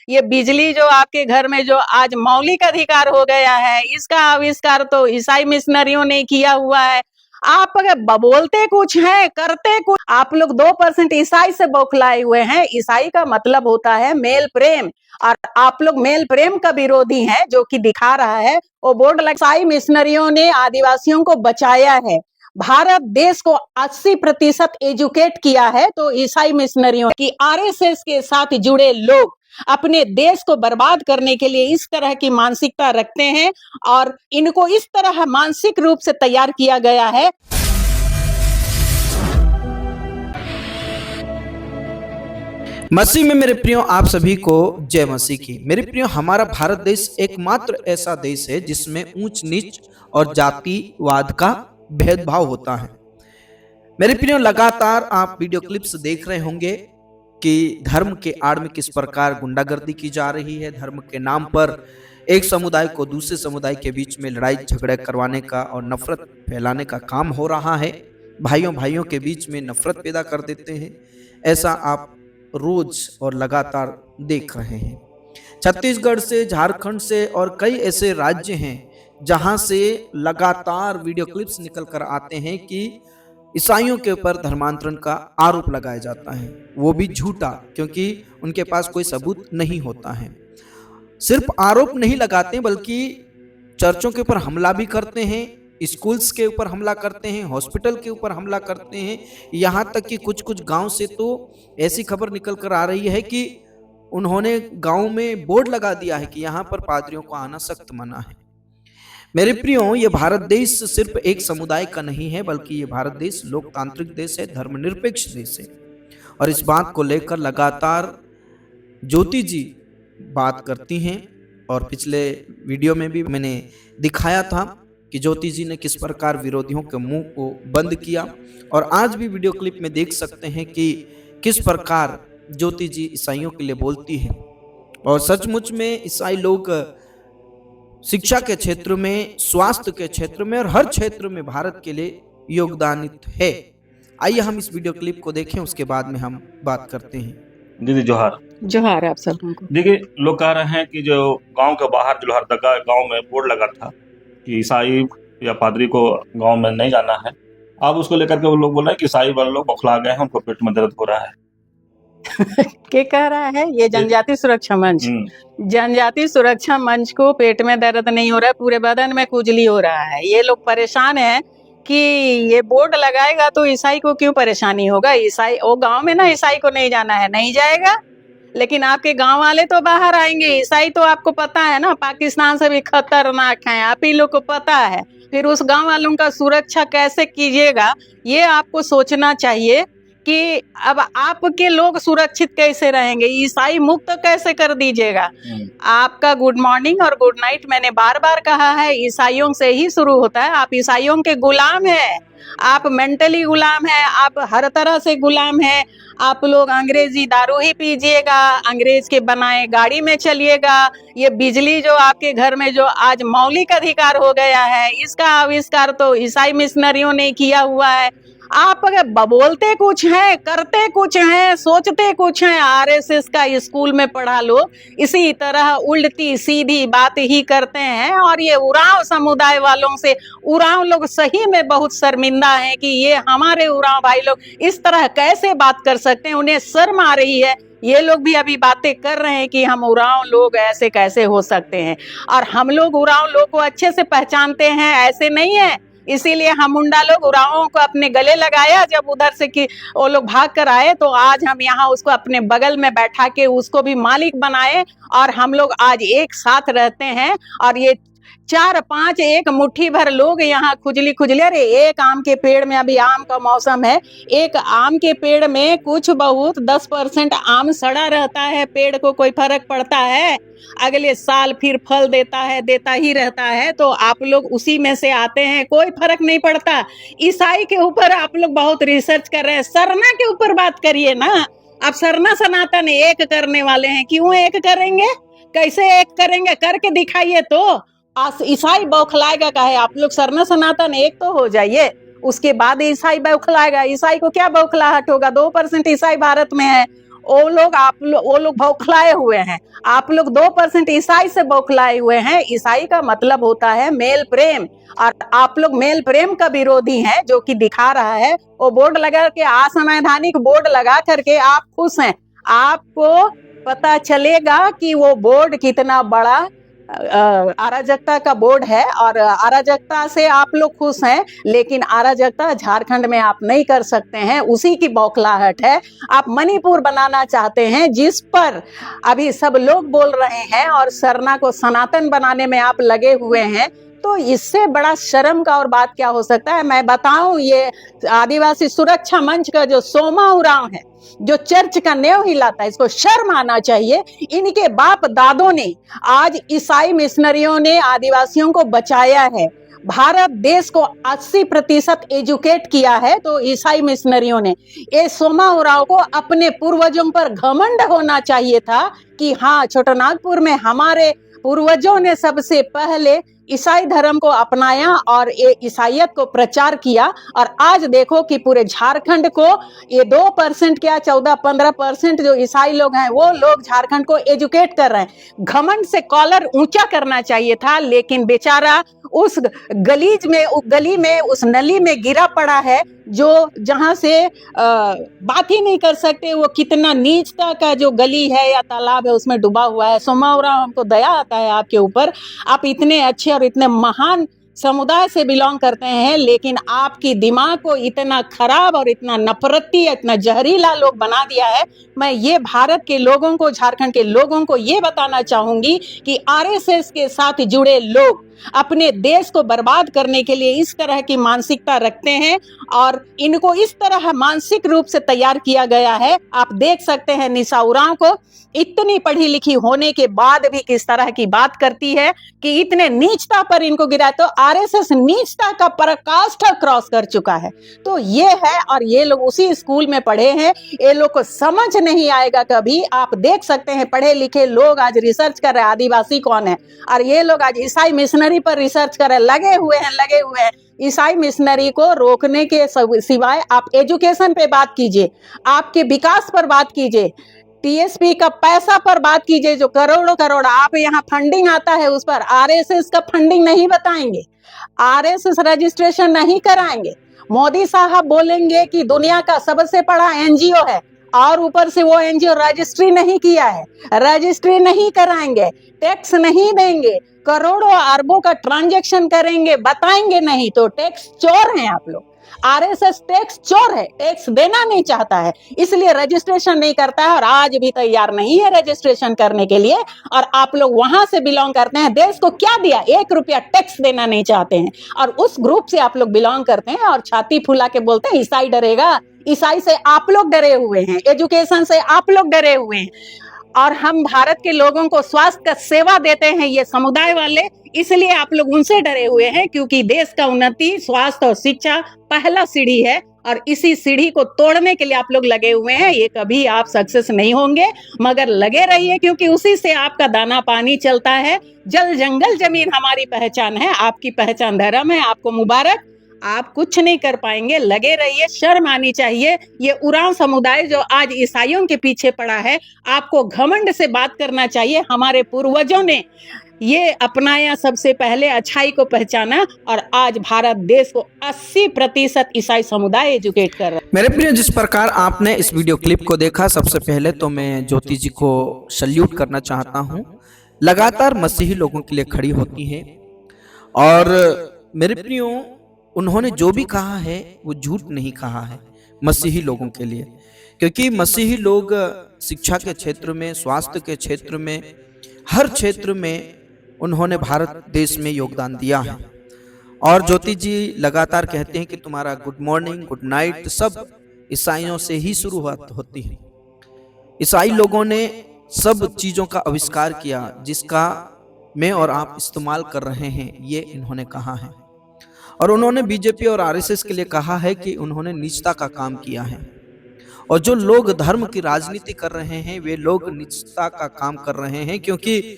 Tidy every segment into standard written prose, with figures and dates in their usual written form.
ये बिजली जो आपके घर में जो आज मौलिक अधिकार हो गया है, इसका आविष्कार तो ईसाई मिशनरियों ने किया हुआ है। आप अगर बोलते कुछ हैं, करते कुछ। आप लोग 2% ईसाई से बौखलाए हुए हैं। ईसाई का मतलब होता है मेल प्रेम, और आप लोग मेल प्रेम का विरोधी हैं, जो कि दिखा रहा है वो बोर्ड। ईसाई मिशनरियों ने आदिवासियों को बचाया है, भारत देश को 80% एजुकेट किया है, तो ईसाई मिशनरियों की आरएसएस के साथ जुड़े लोग अपने देश को बर्बाद करने के लिए इस तरह की मानसिकता रखते हैं, और इनको इस तरह मानसिक रूप से तैयार किया गया है। मसीह में मेरे प्रियो, आप सभी को जय मसीह की। मेरे प्रियो, हमारा भारत देश एकमात्र ऐसा देश है जिसमें ऊंच नीच और जातिवाद का भेदभाव होता है। मेरे प्रियो, लगातार आप वीडियो क्लिप्स देख रहे होंगे कि धर्म के आड़ में किस प्रकार गुंडागर्दी की जा रही है। धर्म के नाम पर एक समुदाय को दूसरे समुदाय के बीच में लड़ाई झगड़े करवाने का और नफरत फैलाने का काम हो रहा है। भाइयों भाइयों के बीच में नफरत पैदा कर देते हैं। ऐसा आप रोज और लगातार देख रहे हैं। छत्तीसगढ़ से, झारखंड से और कई ऐसे राज्य हैं जहां से लगातार वीडियो क्लिप्स निकल कर आते हैं कि ईसाइयों के ऊपर धर्मांतरण का आरोप लगाया जाता है, वो भी झूठा, क्योंकि उनके पास कोई सबूत नहीं होता है। सिर्फ आरोप नहीं लगाते बल्कि चर्चों के ऊपर हमला भी करते हैं, स्कूल्स के ऊपर हमला करते हैं, हॉस्पिटल के ऊपर हमला करते हैं। यहाँ तक कि कुछ कुछ गांव से तो ऐसी खबर निकल कर आ रही है कि उन्होंने गांव में बोर्ड लगा दिया है कि यहाँ पर पादरियों को आना सख्त मना है। मेरे प्रियो, ये भारत देश सिर्फ एक समुदाय का नहीं है, बल्कि ये भारत देश लोकतांत्रिक देश है, धर्मनिरपेक्ष देश है। और इस बात को लेकर लगातार ज्योति जी बात करती हैं, और पिछले वीडियो में भी मैंने दिखाया था कि ज्योति जी ने किस प्रकार विरोधियों के मुंह को बंद किया। और आज भी वीडियो क्लिप में देख सकते हैं कि किस प्रकार ज्योति जी ईसाइयों के लिए बोलती है। और सचमुच में ईसाई लोग शिक्षा के क्षेत्र में, स्वास्थ्य के क्षेत्र में और हर क्षेत्र में भारत के लिए योगदानित है। आइए हम इस वीडियो क्लिप को देखें, उसके बाद में हम बात करते हैं। दीदी जोहार। जोहार आप सबको। देखिए, लोग कह रहे हैं कि जो गांव के बाहर जो हरदगा गांव में बोर्ड लगा था कि ईसाई या पादरी को गांव में नहीं जाना है, अब उसको लेकर के वो लोग बोल रहे हैं कि ईसाई वाले लोग बौखला गए हैं, उनको पेट में दर्द हो रहा है। क्या कह रहा है ये जनजाति सुरक्षा मंच? जनजाति सुरक्षा मंच को पेट में दर्द नहीं हो रहा है, पूरे बदन में खुजली हो रहा है। ये लोग परेशान हैं कि ये बोर्ड लगाएगा तो ईसाई को क्यों परेशानी होगा। ईसाई वो गांव में ना, ईसाई को नहीं जाना है, नहीं जाएगा, लेकिन आपके गांव वाले तो बाहर आएंगे। ईसाई तो आपको पता है ना, पाकिस्तान से भी खतरनाक है, आप ही लोग को पता है। फिर उस गांव वालों का सुरक्षा कैसे कीजिएगा, ये आपको सोचना चाहिए कि अब आपके लोग सुरक्षित कैसे रहेंगे, ईसाई मुक्त कैसे कर दीजिएगा। आपका गुड मॉर्निंग और गुड नाइट मैंने बार बार कहा है, ईसाइयों से ही शुरू होता है। आप ईसाइयों के गुलाम हैं, आप मेंटली गुलाम हैं, आप हर तरह से गुलाम हैं। आप लोग अंग्रेजी दारू ही पीजिएगा, अंग्रेज के बनाए गाड़ी में चलिएगा। ये बिजली जो आपके घर में जो आज मौलिक अधिकार हो गया है, इसका आविष्कार तो ईसाई मिशनरियों ने किया हुआ है। आप अगर बोलते कुछ हैं, करते कुछ हैं, सोचते कुछ हैं, आरएसएस का स्कूल में पढ़ा लो, इसी तरह उल्टी सीधी बात ही करते हैं। और ये उरांव समुदाय वालों से, उरांव लोग सही में बहुत शर्मिंदा हैं कि ये हमारे उरांव भाई लोग इस तरह कैसे बात कर सकते हैं, उन्हें शर्म आ रही है। ये लोग भी अभी बातें कर रहे हैं कि हम उरांव लोग ऐसे कैसे हो सकते हैं, और हम लोग उरांव लोग को अच्छे से पहचानते हैं, ऐसे नहीं है। इसीलिए हम मुंडा लोग उरांवों को अपने गले लगाया, जब उधर से कि वो लोग भाग कर आए तो आज हम यहाँ उसको अपने बगल में बैठा के उसको भी मालिक बनाए, और हम लोग आज एक साथ रहते हैं। और ये 4-5 एक मुट्ठी भर लोग यहाँ खुजली खुजली। अरे एक आम के पेड़ में, अभी आम का मौसम है, एक आम के पेड़ में कुछ बहुत 10% आम सड़ा रहता है, पेड़ को कोई फर्क पड़ता है? अगले साल फिर फल देता है, देता ही रहता है। तो आप लोग उसी में से आते हैं, कोई फर्क नहीं पड़ता। ईसाई के ऊपर आप लोग बहुत रिसर्च कर रहे हैं, सरना के ऊपर बात करिए ना। आप सरना सनातन एक करने वाले हैं, क्यों एक करेंगे, कैसे एक करेंगे, करके दिखाइए तो। ईसाई बौखलाएगा काहे? आप लोग सरना सनातन एक तो हो जाइए, उसके बाद ईसाई बौखलाएगा। ईसाई को क्या बौखलाहट होगा? 2% ईसाई भारत में है, वो लोग बौखलाए हुए हैं। आप लोग 2% ईसाई से बौखलाए हुए हैं। ईसाई का मतलब होता है मेल प्रेम, और आप लोग मेल प्रेम का विरोधी हैं, जो कि दिखा रहा है वो बोर्ड लगा के, असंवैधानिक बोर्ड लगा करके आप खुश हैं। आपको पता चलेगा कि वो बोर्ड कितना बड़ा अराजकता का बोर्ड है, और अराजकता से आप लोग खुश हैं, लेकिन अराजकता झारखंड में आप नहीं कर सकते हैं। उसी की बौखलाहट है। आप मणिपुर बनाना चाहते हैं, जिस पर अभी सब लोग बोल रहे हैं, और सरना को सनातन बनाने में आप लगे हुए हैं। तो इससे बड़ा शर्म का और बात क्या हो सकता है। मैं बताऊं, ये आदिवासी सुरक्षा मंच का जो सोमा उरांव है, जो चर्च का नेव हिलाता है, इसको शर्म आना चाहिए। इनके बाप दादों ने, आज ईसाई मिशनरियों ने आदिवासियों को बचाया है। भारत देश को 80% एजुकेट किया है, तो ईसाई मिशनरियों ने। ये सोमा उरांव को अपने पूर्वजों पर घमंड होना चाहिए था कि हाँ, छोटानागपुर में हमारे पूर्वजों ने सबसे पहले ईसाई धर्म को अपनाया और ये ईसाइयत को प्रचार किया। और आज देखो कि पूरे झारखंड को ये 2% क्या 14-15% जो ईसाई लोग हैं, वो लोग झारखंड को एजुकेट कर रहे हैं। घमंड से कॉलर ऊंचा करना चाहिए था, लेकिन बेचारा उस गली में उस नली में गिरा पड़ा है, जो जहां से बात ही नहीं कर सकते। वो कितना नीचता का जो गली है या तालाब है, उसमें डूबा हुआ है। सोमा उरांव, हमको दया आता है आपके ऊपर। आप इतने अच्छे और इतने महान समुदाय से बिलोंग करते हैं, लेकिन आपकी दिमाग को इतना खराब और इतना नफरती, इतना जहरीला लोग बना दिया है। मैं ये भारत के लोगों को, झारखंड के लोगों को ये बताना चाहूंगी कि आरएसएस के साथ जुड़े लोग अपने देश को बर्बाद करने के लिए इस तरह की मानसिकता रखते हैं, और इनको इस तरह मानसिक रूप से तैयार किया गया है। आप देख सकते हैं निशा उरांव को, इतनी पढ़ी लिखी होने के बाद भी किस तरह की बात करती है कि इतने नीचता पर इनको गिरा। तो आरएसएस नीचता का पराकाष्ठा क्रॉस कर चुका है। तो ये है, और ये लोग उसी स्कूल में पढ़े हैं। ये लोग को समझ नहीं आएगा कभी। आप देख सकते हैं पढ़े लिखे लोग आज रिसर्च कर रहे हैं आदिवासी कौन है, और ये लोग आज ईसाई मिशनरी पर रिसर्च कर रहे हैं। लगे हुए हैं। ईसाई मिशनरी को रोकने के सिवाय आप एजुकेशन पे बात कीजिए, आपके विकास पर बात कीजिए, टीएसपी का पैसा पर बात कीजिए, जो करोड़ आप यहाँ फंडिंग आता है उस पर आरएसएस का फंडिंग नहीं बताएंगे, आरएसएस रजिस्ट्रेशन नहीं कराएंगे। मोदी साहब बोलेंगे कि दुनिया का सबसे बड़ा एनजीओ है, और ऊपर से वो एनजीओ रजिस्ट्री नहीं किया है, रजिस्ट्री नहीं कराएंगे, टैक्स नहीं देंगे, करोड़ों अरबों का ट्रांजैक्शन करेंगे, बताएंगे नहीं। तो टैक्स चोर हैं आप लोग। आरएसएस टैक्स चोर है, टैक्स देना नहीं चाहता है, इसलिए रजिस्ट्रेशन नहीं करता है, और आज भी तैयार नहीं है रजिस्ट्रेशन करने के लिए। और आप लोग वहां से बिलोंग करते हैं, देश को क्या दिया, 1 रुपया टैक्स देना नहीं चाहते हैं, और उस ग्रुप से आप लोग बिलोंग करते हैं, और छाती फुला के बोलते हैं ईसाई डरेगा। ईसाई से आप लोग डरे हुए हैं, एजुकेशन से आप लोग डरे हुए हैं, और हम भारत के लोगों को स्वास्थ्य का सेवा देते हैं ये समुदाय वाले, इसलिए आप लोग उनसे डरे हुए हैं। क्योंकि देश का उन्नति, स्वास्थ्य और शिक्षा पहला सीढ़ी है, और इसी सीढ़ी को तोड़ने के लिए आप लोग लगे हुए हैं। ये कभी आप सक्सेस नहीं होंगे, मगर लगे रहिए, क्योंकि उसी से आपका दाना पानी चलता है। जल जंगल जमीन हमारी पहचान है, आपकी पहचान धर्म है। आपको मुबारक, आप कुछ नहीं कर पाएंगे, लगे रहिए। शर्म आनी चाहिए। ये उरांव समुदाय जो आज ईसाइयों के पीछे पड़ा है, आपको घमंड से बात करना चाहिए। हमारे पूर्वजों ने ये अपनाया, सबसे पहले अच्छाई को पहचाना, और आज भारत देश को 80% ईसाई समुदाय एजुकेट कर रहा है। मेरे प्रिय, जिस प्रकार आपने इस वीडियो क्लिप को देखा, सबसे पहले तो मैं ज्योति जी को सल्यूट करना चाहता हूँ। लगातार मसीही लोगों के लिए खड़ी होती हैं, और मेरे प्रियो, उन्होंने जो भी कहा है वो झूठ नहीं कहा है मसीही लोगों के लिए, क्योंकि मसीही लोग शिक्षा के क्षेत्र में, स्वास्थ्य के क्षेत्र में, हर क्षेत्र में उन्होंने भारत देश में योगदान दिया है। और ज्योति जी लगातार कहते हैं कि तुम्हारा गुड मॉर्निंग, गुड नाइट सब ईसाइयों से ही शुरुआत होती है। ईसाई लोगों ने सब चीज़ों का आविष्कार किया, जिसका मैं और आप इस्तेमाल कर रहे हैं, ये इन्होंने कहा है। और उन्होंने बीजेपी और आरएसएस के लिए कहा है कि उन्होंने नीचता का काम किया है, और जो लोग धर्म की राजनीति कर रहे हैं वे लोग नीचता का काम कर रहे हैं, क्योंकि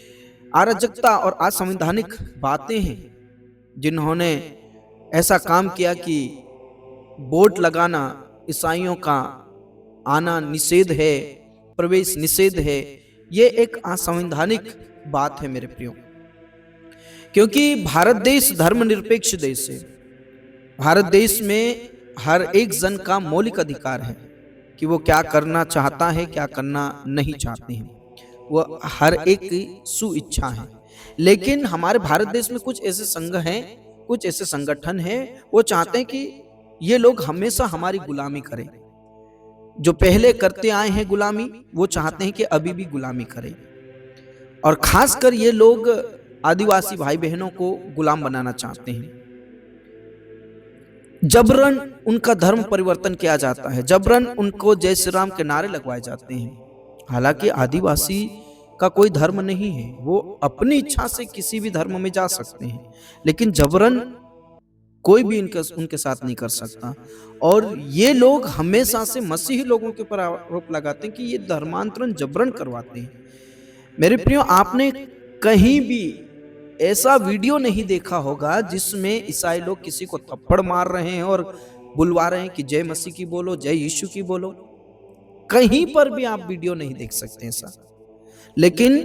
अराजकता और असंवैधानिक बातें हैं। जिन्होंने ऐसा काम किया कि बोर्ड लगाना, ईसाइयों का आना निषेध है, प्रवेश निषेध है, ये एक असंवैधानिक बात है मेरे प्रियो। क्योंकि भारत देश धर्मनिरपेक्ष देश है। भारत देश में हर एक जन का मौलिक अधिकार है कि वो क्या करना चाहता है, क्या करना नहीं चाहते हैं, वो हर एक की सुइच्छा है। लेकिन हमारे भारत देश में कुछ ऐसे संघ हैं, कुछ ऐसे संगठन हैं, वो चाहते हैं कि ये लोग हमेशा हमारी गुलामी करें। जो पहले करते आए हैं गुलामी, वो चाहते हैं कि अभी भी गुलामी करें। और खासकर ये लोग आदिवासी भाई बहनों को गुलाम बनाना चाहते हैं। जबरन उनका धर्म परिवर्तन किया जाता है, जबरन उनको जय श्री राम के नारे लगवाए जाते हैं। हालांकि आदिवासी का कोई धर्म नहीं है, वो अपनी इच्छा से किसी भी धर्म में जा सकते हैं, लेकिन जबरन कोई भी उनके साथ नहीं कर सकता। और ये लोग हमेशा से मसीही लोगों के ऊपर आरोप लगाते हैं कि ये धर्मांतरण जबरन करवाते हैं। मेरे प्रियो, आपने कहीं भी ऐसा वीडियो नहीं देखा होगा जिसमें ईसाई लोग किसी को थप्पड़ मार रहे हैं और बुलवा रहे हैं कि जय मसीह की बोलो, जय यीशु की बोलो। कहीं पर भी आप वीडियो नहीं देख सकते ऐसा। लेकिन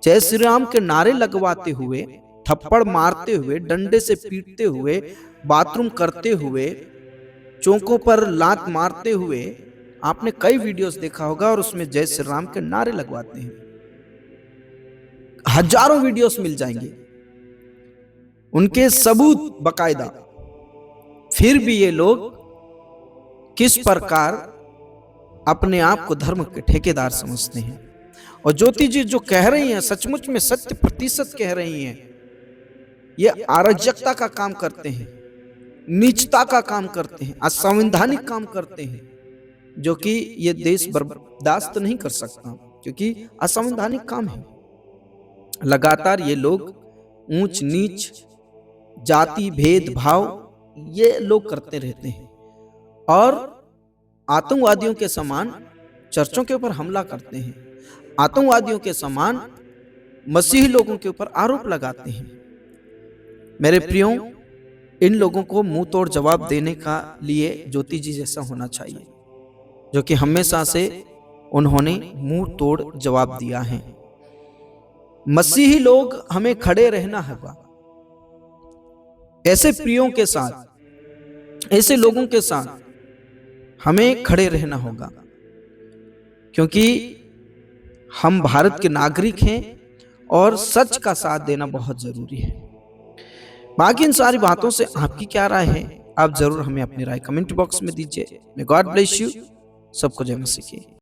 जय श्री राम के नारे लगवाते हुए, थप्पड़ मारते हुए, डंडे से पीटते हुए, बाथरूम करते हुए, चौकों पर लात मारते हुए आपने कई वीडियोस देखा होगा, और उसमें जय श्री राम के नारे लगवाते हैं। हजारों वीडियोस मिल जाएंगे, उनके सबूत बकायदा। फिर भी ये लोग किस प्रकार अपने आप को धर्म के ठेकेदार समझते हैं। और ज्योति जी जो कह रही हैं, सचमुच में 100% कह रही हैं। ये अराजकता का काम करते हैं, नीचता का काम करते हैं, असंवैधानिक काम करते हैं, जो कि ये देश बर्दाश्त नहीं कर सकता, क्योंकि असंवैधानिक काम है। लगातार ये लोग ऊंच नीच, जाति भेदभाव ये लोग करते रहते हैं, और आतंकवादियों के समान चर्चों के ऊपर हमला करते हैं, आतंकवादियों के समान मसीही लोगों के ऊपर आरोप लगाते हैं। मेरे प्रियो, इन लोगों को मुंह तोड़ जवाब देने का लिए ज्योति जी जैसा होना चाहिए, जो कि हमेशा से उन्होंने मुंह तोड़ जवाब दिया है। मसीही लोग हमें खड़े रहना होगा, ऐसे प्रियों के साथ, ऐसे लोगों के साथ हमें खड़े रहना होगा, क्योंकि हम भारत के नागरिक हैं और सच का साथ देना बहुत जरूरी है। बाकी इन सारी बातों से आपकी क्या राय है, आप जरूर हमें अपनी राय कमेंट बॉक्स में दीजिए। May God bless you. सबको जय मसीह की।